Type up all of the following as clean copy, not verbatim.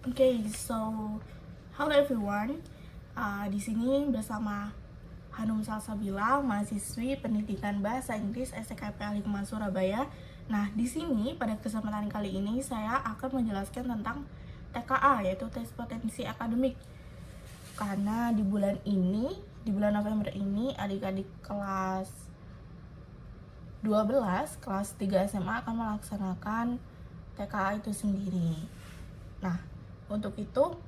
So hello everyone. Di sini bersama Hanum Salsabila, mahasiswi Pendidikan Bahasa Inggris STKP Al-Hikmah Surabaya. Nah, di sini pada kesempatan kali ini saya akan menjelaskan tentang TKA, yaitu tes potensi akademik. Karena di bulan November ini, adik-adik kelas 12, kelas 3 SMA akan melaksanakan TKA itu sendiri. Nah, untuk itu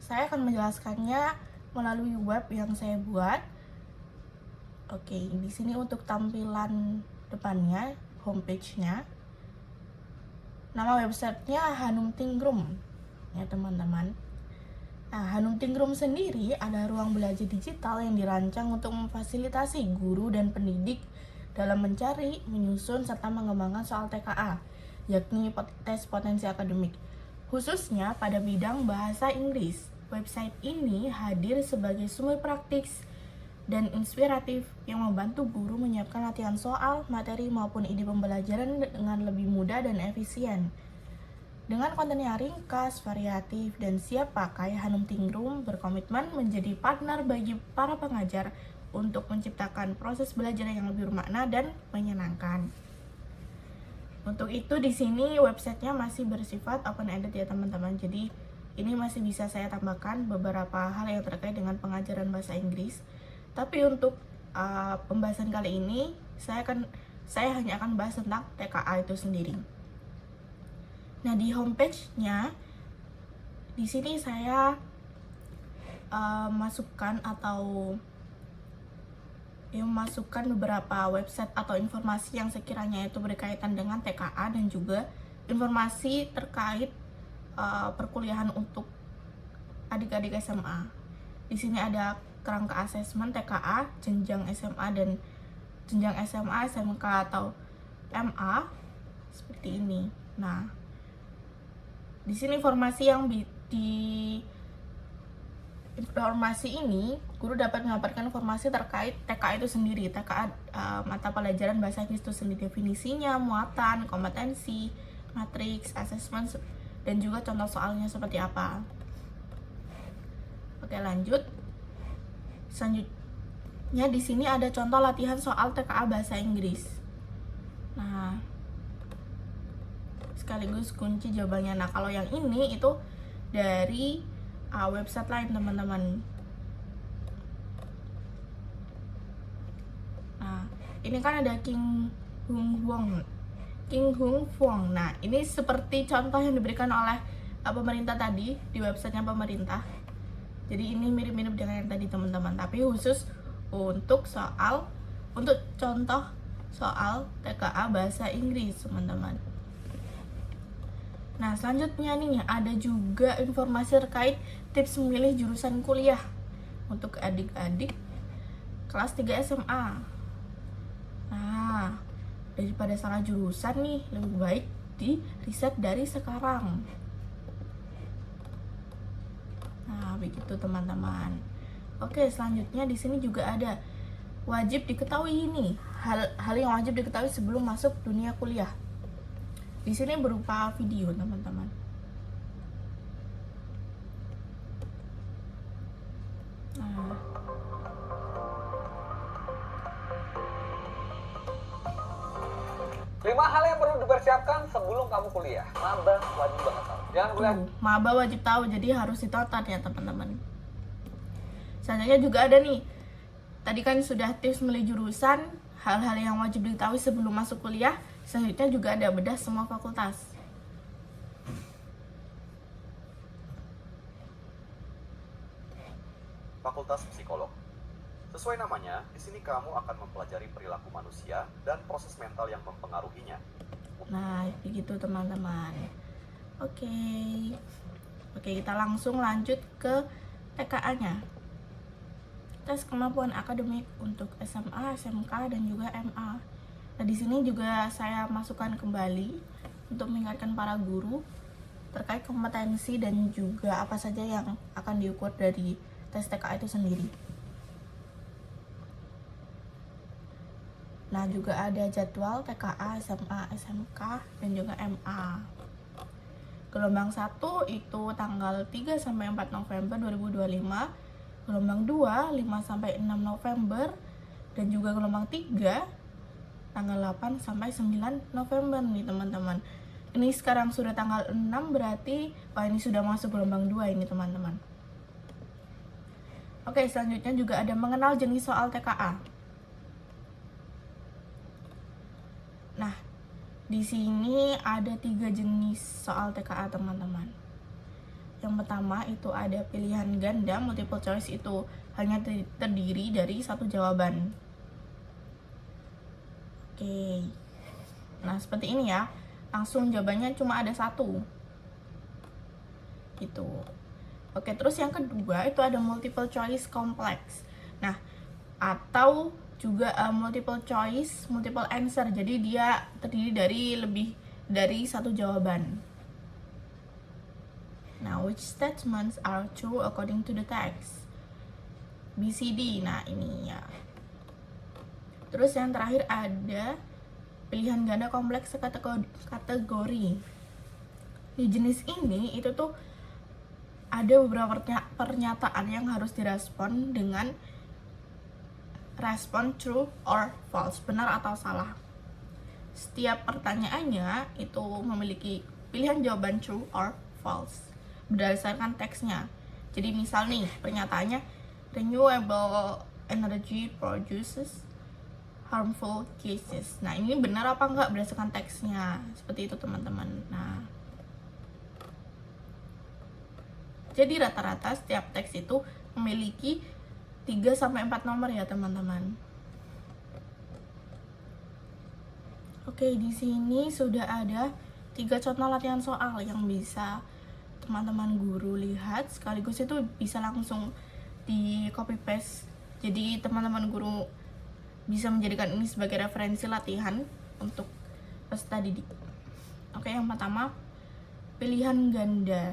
saya akan menjelaskannya melalui web yang saya buat. Oke, di sini untuk tampilan depannya, homepage-nya. Nama websitenya Hanum Tingrum, ya teman-teman. Nah, Hanum Tingrum sendiri ada ruang belajar digital yang dirancang untuk memfasilitasi guru dan pendidik dalam mencari, menyusun, serta mengembangkan soal TKA, yakni tes potensi akademik, khususnya pada bidang bahasa Inggris. Website ini hadir sebagai sumber praktis dan inspiratif yang membantu guru menyiapkan latihan soal, materi, maupun ide pembelajaran dengan lebih mudah dan efisien. Dengan konten yang ringkas, variatif, dan siap pakai, Hanum Tingrum berkomitmen menjadi partner bagi para pengajar untuk menciptakan proses belajar yang lebih bermakna dan menyenangkan. Untuk itu di sini websitenya masih bersifat open-ended ya teman-teman. Jadi ini masih bisa saya tambahkan beberapa hal yang terkait dengan pengajaran bahasa Inggris. Tapi untuk pembahasan kali ini saya hanya akan bahas tentang TKA itu sendiri. Nah, di homepage-nya di sini saya masukkan beberapa website atau informasi yang sekiranya itu berkaitan dengan TKA dan juga informasi terkait perkuliahan untuk adik-adik SMA. Di sini ada kerangka asesmen TKA, jenjang SMA dan jenjang SMA, SMK atau MA seperti ini. Nah, di sini informasi ini guru dapat mendapatkan informasi terkait TKA itu sendiri. TKA mata pelajaran bahasa Inggris itu sendiri, definisinya, muatan, kompetensi, matriks, asesmen, dan juga contoh soalnya seperti apa. Oke, lanjut. Selanjutnya di sini ada contoh latihan soal TKA bahasa Inggris. Nah, sekaligus kunci jawabannya. Nah, kalau yang ini itu dari website lain teman-teman. Nah, ini kan ada King Hung Fuang. Nah, ini seperti contoh yang diberikan oleh pemerintah tadi di websitenya pemerintah. Jadi ini mirip-mirip dengan yang tadi teman-teman, tapi khusus untuk contoh soal TKA bahasa Inggris teman-teman. Nah, selanjutnya nih ada juga informasi terkait tips memilih jurusan kuliah untuk adik-adik kelas 3 SMA. Nah, daripada salah jurusan nih, lebih baik di riset dari sekarang. Nah, begitu teman-teman. Oke, selanjutnya di sini juga ada wajib diketahui ini, hal yang wajib diketahui sebelum masuk dunia kuliah. Di sini berupa video, teman-teman. Nah, 5 hal yang perlu dipersiapkan sebelum kamu kuliah. Maba wajib banget tahu. Jangan kuliah. Maba wajib tahu, jadi harus ditonton ya teman-teman. Selanjutnya juga ada nih, tadi kan sudah tips memilih jurusan, hal-hal yang wajib diketahui sebelum masuk kuliah. Selanjutnya juga ada bedah semua fakultas. Fakultas Psikolog. Sesuai namanya, di sini kamu akan mempelajari perilaku manusia dan proses mental yang mempengaruhinya. Nah, begitu teman-teman. Oke, kita langsung lanjut ke TKA-nya. Tes kemampuan akademik untuk SMA, SMK, dan juga MA. Nah, di sini juga saya masukkan kembali untuk mengingatkan para guru terkait kompetensi dan juga apa saja yang akan diukur dari tes TKA itu sendiri. Nah, juga ada jadwal TKA, SMA, SMK, dan juga MA. Gelombang 1 itu tanggal 3 sampai 4 November 2025. Gelombang 2 5 sampai 6 November, dan juga gelombang 3 tanggal 8 sampai 9 November nih teman-teman. Ini sekarang sudah tanggal 6, berarti ini sudah masuk gelombang 2 ini teman-teman. Oke, selanjutnya juga ada mengenal jenis soal TKA. Nah, di sini ada 3 jenis soal TKA teman-teman. Yang pertama itu ada pilihan ganda, multiple choice, itu hanya terdiri dari satu jawaban. Oke, nah seperti ini ya, langsung jawabannya cuma ada satu gitu. Oke, terus yang kedua itu ada multiple choice complex. Nah, atau juga multiple choice, multiple answer, jadi dia terdiri dari lebih dari satu jawaban. Now, which statements are true according to the text? BCD, nah ini ya. Terus yang terakhir ada pilihan ganda kompleks kategori. Di jenis ini itu tuh ada beberapa pernyataan yang harus direspon dengan respon true or false, benar atau salah. Setiap pertanyaannya itu memiliki pilihan jawaban true or false berdasarkan teksnya. Jadi misal nih pernyataannya, renewable energy produces harmful gases. Nah, ini benar apa enggak berdasarkan teksnya, seperti itu teman-teman. Nah, jadi rata-rata setiap teks itu memiliki 3-4 nomor ya teman-teman. Oke, di sini sudah ada 3 contoh latihan soal yang bisa teman-teman guru lihat, sekaligus itu bisa langsung di copy paste. Jadi teman-teman guru bisa menjadikan ini sebagai referensi latihan untuk peserta didik. Oke, yang pertama pilihan ganda.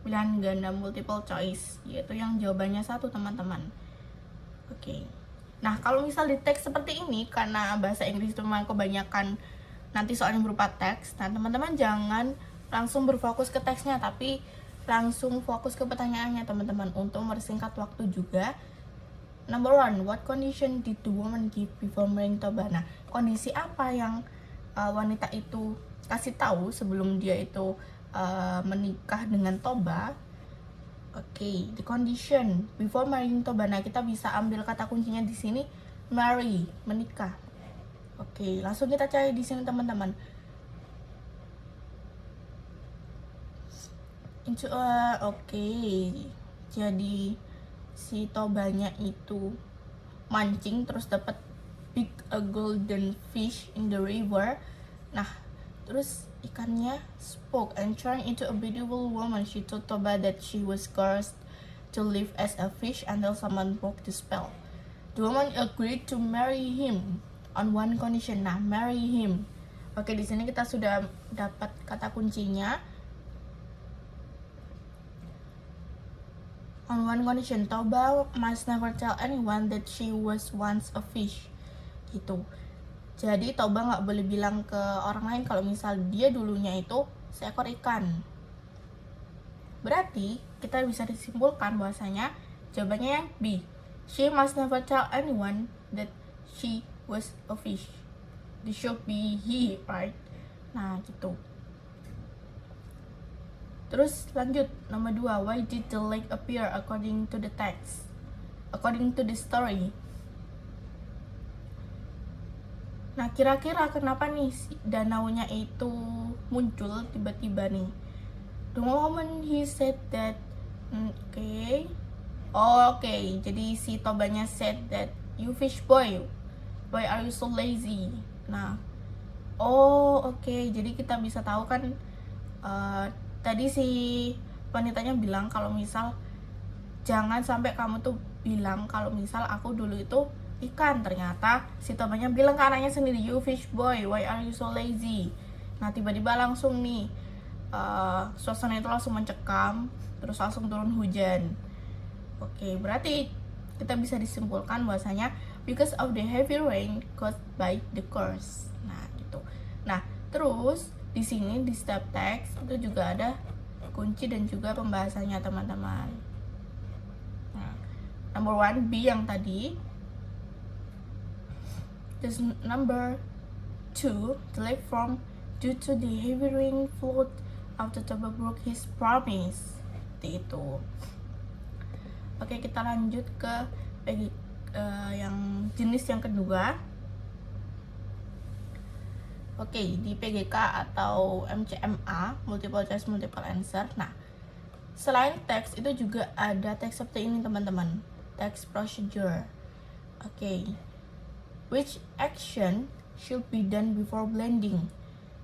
Pilihan ganda multiple choice, yaitu yang jawabannya satu teman-teman. Oke. Nah, kalau misal di teks seperti ini, karena bahasa Inggris itu memang kebanyakan nanti soalnya berupa teks, nah teman-teman jangan langsung berfokus ke teksnya, tapi langsung fokus ke pertanyaannya teman-teman, untuk mempersingkat waktu juga. Number 1, what condition did the woman give before marrying Toba? Nah, kondisi apa yang wanita itu kasih tahu sebelum dia itu menikah dengan Toba? Oke, the condition before marrying Toba. Nah, kita bisa ambil kata kuncinya di sini, marry, menikah. Oke, langsung kita cari di sini teman-teman. Oke, jadi si Tobanya itu mancing terus dapat big a golden fish in the river. Nah, terus ikannya spoke and turned into a beautiful woman. She told Toba that she was cursed to live as a fish until someone broke the spell. The woman agreed to marry him on one condition. Nah, marry him. Oke, di sini kita sudah dapat kata kuncinya. On one condition, Toba must never tell anyone that she was once a fish. Gitu. Jadi Toba nggak boleh bilang ke orang lain kalau misal dia dulunya itu seekor ikan. Berarti kita bisa disimpulkan bahwasanya jawabannya yang B. She must never tell anyone that she was a fish. This should be he, right? Nah, gitu. Terus lanjut, nomor 2, why did the lake appear according to the text? According to the story. Nah, kira-kira kenapa nih danaunya itu muncul tiba-tiba nih? The moment he said that, oke, jadi si Tobanya said that, you fish boy, why are you so lazy? Nah, jadi kita bisa tahu kan, tadi si wanitanya bilang kalau misal jangan sampai kamu tuh bilang kalau misal aku dulu itu ikan. Ternyata si Tobanya bilang ke anaknya sendiri, you fish boy, why are you so lazy? Nah, tiba-tiba langsung nih suasana itu langsung mencekam, terus langsung turun hujan. Oke, berarti kita bisa disimpulkan bahwasanya because of the heavy rain caused by the curse. Nah, gitu. Nah, terus di sini di step teks itu juga ada kunci dan juga pembahasannya teman-teman. Nah, number 1 B yang tadi. This number 2 delete from due to the heavy rain flood after Toba broke his promise. Seperti itu. Oke, kita lanjut ke yang jenis yang kedua. Oke, di PGK atau MCMA, multiple choice multiple answer. Nah, selain teks itu juga ada teks seperti ini teman-teman, teks procedure. Oke, which action should be done before blending?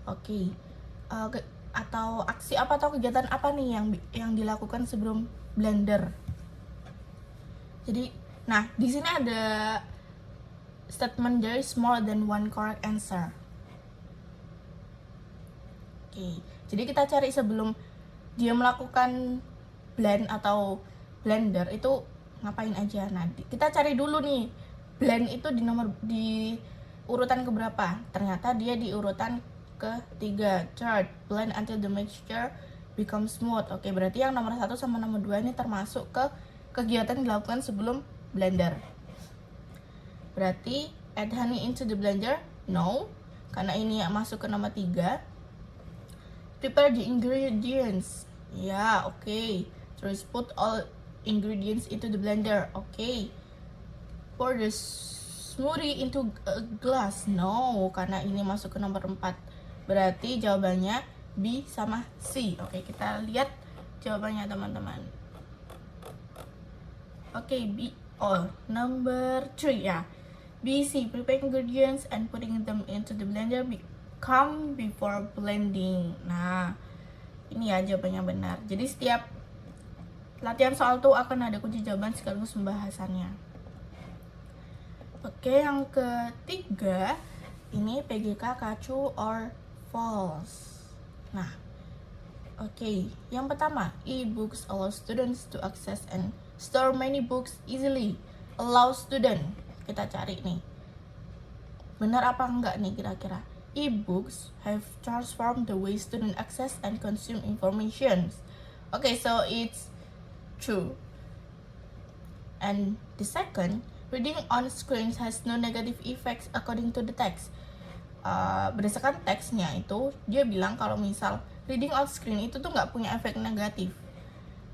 Oke, atau aksi apa atau kegiatan apa nih yang dilakukan sebelum blender? Jadi, nah di sini ada statement there is more than one correct answer. Oke, jadi kita cari sebelum dia melakukan blend atau blender itu ngapain aja. Nah, kita cari dulu nih blend itu di urutan keberapa. Ternyata dia di urutan ketiga. Third, blend until the mixture becomes smooth. Oke, berarti yang nomor 1 sama nomor 2 ini termasuk ke kegiatan dilakukan sebelum blender. Berarti add honey into the blender? No, karena ini masuk ke nomor 3. Prepare the ingredients. Ya, oke. Terus put all ingredients into the blender. Oke. Pour the smoothie into a glass. No, karena ini masuk ke nomor 4. Berarti jawabannya B sama C. Oke, kita lihat jawabannya teman-teman. Oke, B. Oh, number 3 ya. B, C. Prepare ingredients and putting them into the blender come before blending. Nah, ini ya jawabannya benar. Jadi setiap latihan soal tuh akan ada kunci jawaban sekaligus pembahasannya. Oke, yang ketiga ini PGK true or false. Nah, oke, yang pertama, e-books allow students to access and store many books easily. Allow student. Kita cari nih. Benar apa enggak nih kira-kira? E-books have transformed the way students access and consume information. Okay, so it's true. And the second, reading on screens has no negative effects according to the text. Berdasarkan teksnya itu, dia bilang kalau misal reading on screen itu tuh nggak punya efek negatif.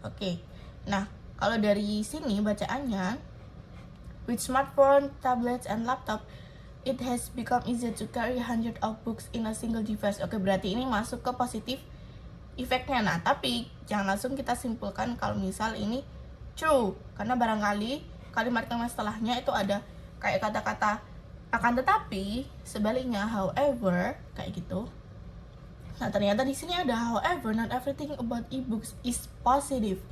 Oke, nah kalau dari sini bacaannya, with smartphone, tablets, and laptop, it has become easier to carry hundreds of books in a single device. Oke, berarti ini masuk ke positif efeknya. Nah, tapi jangan langsung kita simpulkan kalau misal ini true, karena barangkali kalimat-kalimat setelahnya itu ada kayak kata-kata akan tetapi, sebaliknya however, kayak gitu. Nah, ternyata di sini ada however, not everything about e-books is positive.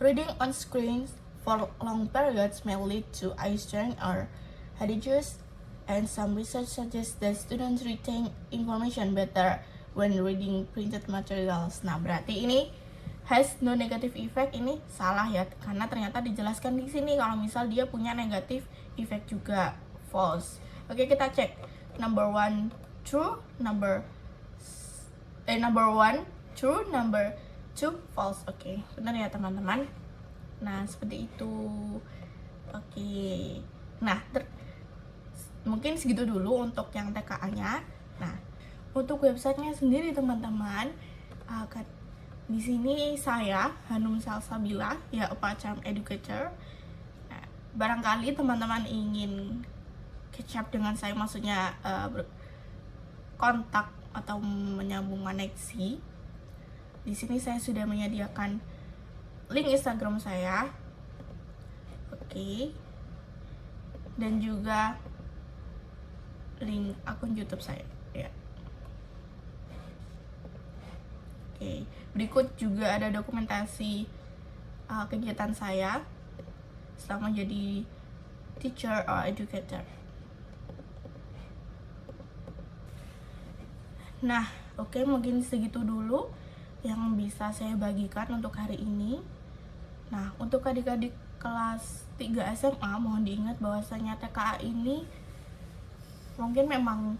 Reading on screens for long periods may lead to eye strain or headaches. And some research suggests that students retain information better when reading printed materials. Nah, berarti ini has no negative effect, ini salah ya, karena ternyata dijelaskan di sini kalau misal dia punya negatif effect juga. False. Oke, kita cek. Number 1 true, number 1 true, number 2 false. Oke, benar ya teman-teman. Nah, seperti itu. Oke. Nah, mungkin segitu dulu untuk yang TKA-nya. Nah, untuk websitenya sendiri teman-teman, di sini saya Hanum Salsabila, ya Upacam Educator. Nah, barangkali teman-teman ingin catch up dengan saya, maksudnya kontak atau menyambung koneksi. Di sini saya sudah menyediakan link Instagram saya. Oke. Dan juga link akun YouTube saya ya. Oke, berikut juga ada dokumentasi kegiatan saya selama jadi teacher or educator. Nah, oke, mungkin segitu dulu yang bisa saya bagikan untuk hari ini. Nah, untuk adik-adik kelas 3 SMA mohon diingat bahwasanya TKA ini mungkin memang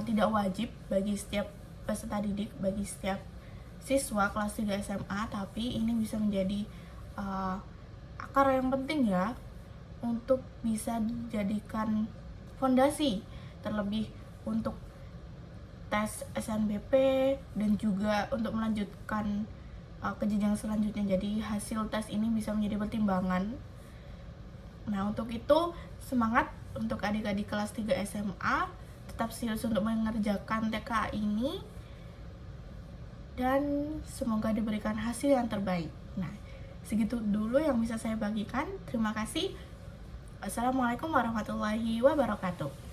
tidak wajib bagi setiap peserta didik bagi setiap siswa kelas 3 SMA, tapi ini bisa menjadi akar yang penting ya untuk bisa dijadikan fondasi terlebih untuk tes SNBP dan juga untuk melanjutkan ke jenjang selanjutnya. Jadi hasil tes ini bisa menjadi pertimbangan. Nah, untuk itu semangat untuk adik-adik kelas 3 SMA, tetap serius untuk mengerjakan TKA ini dan semoga diberikan hasil yang terbaik. Nah, segitu dulu yang bisa saya bagikan. Terima kasih. Assalamualaikum warahmatullahi wabarakatuh.